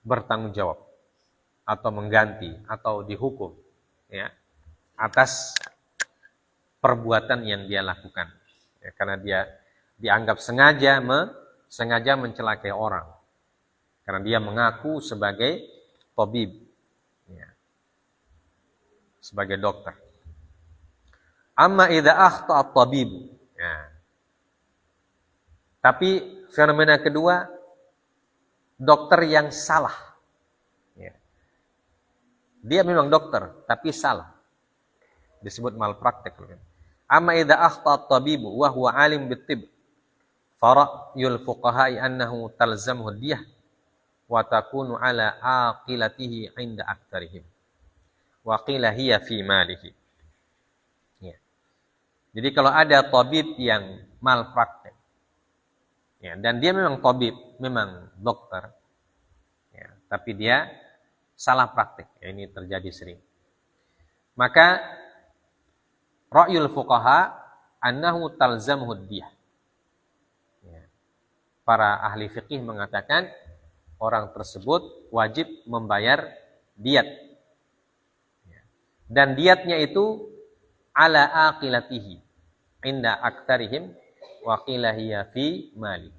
bertanggung jawab atau mengganti atau dihukum, ya, atas perbuatan yang dia lakukan, ya, karena dia dianggap sengaja mencelakai orang karena dia mengaku sebagai tabib, ya, sebagai dokter. Amma idza akhta at-tabib, ya. Tapi fenomena kedua, dokter yang salah, ya. Dia memang dokter tapi salah, disebut malpraktek. Amma idza akhta at-tabib wa huwa alim bit-tibb Fara'yul fuqaha'i annahu talzamuhu diyah wa takunu ala aqilatihi 'inda aktsarihim. Wa qila hiya fi malihi. Ya. Jadi kalau ada tabib yang malpraktek, ya, dan dia memang tabib, memang dokter, ya, tapi dia salah praktek, ya, ini terjadi sering. Maka ra'yul fuqaha annahu talzamuhu diyah. Ya. Para ahli fikih mengatakan orang tersebut wajib membayar diat. Ya. Dan diatnya itu ala aqilatihi inda aktsarihim wa qila hiya fi mali.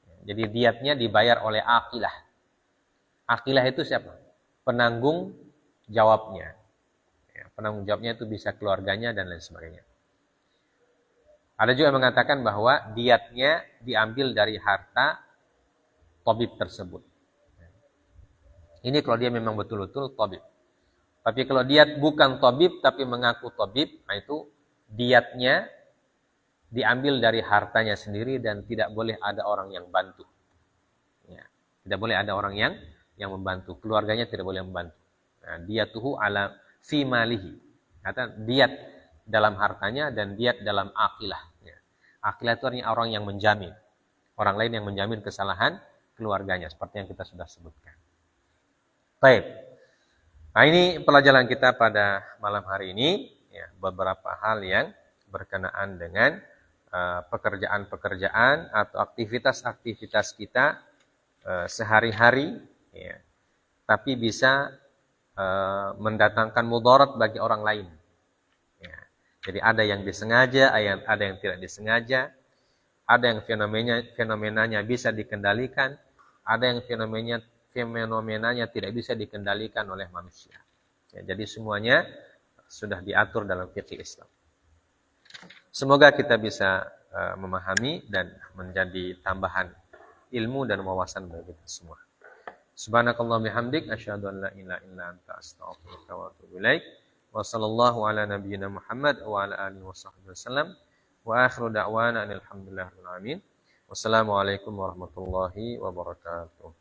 Ya. Jadi diatnya dibayar oleh aqilah. Aqilah itu siapa? Penanggung jawabnya. Ya, penanggung jawabnya itu bisa keluarganya dan lain sebagainya. Ada juga yang mengatakan bahwa diatnya diambil dari harta tabib tersebut. Ini kalau dia memang betul-betul tabib. Tapi kalau diat bukan tabib tapi mengaku tabib, nah itu diatnya diambil dari hartanya sendiri dan tidak boleh ada orang yang bantu. Ya, tidak boleh ada orang yang membantu. Keluarganya tidak boleh membantu. Nah, diatuhu ala fi malihi. Kata diat dalam hartanya dan diat dalam aqilah. Aqilah itu artinya orang yang menjamin. Orang lain yang menjamin kesalahan keluarganya. Seperti yang kita sudah sebutkan. Baik. Nah ini pelajaran kita pada malam hari ini. Ya, beberapa hal yang berkenaan dengan pekerjaan-pekerjaan atau aktivitas-aktivitas kita sehari-hari. Ya, tapi bisa mendatangkan mudarat bagi orang lain. Jadi ada yang disengaja, ada yang tidak disengaja, ada yang fenomenanya bisa dikendalikan, ada yang fenomenanya tidak bisa dikendalikan oleh manusia. Ya, jadi semuanya sudah diatur dalam fikih Islam. Semoga kita bisa memahami dan menjadi tambahan ilmu dan wawasan bagi kita semua. Subhanakallahumma bihamdik asyhadu an la ilaha illa anta astaghfiruka wa atubu ilaik. Wa sallallahu ala nabiyyina Muhammad wa ala alihi washabbihi wasallam. Wa akhiru da'wana alhamdulillahirabbil alamin. Wassalamualaikum warahmatullahi wabarakatuh.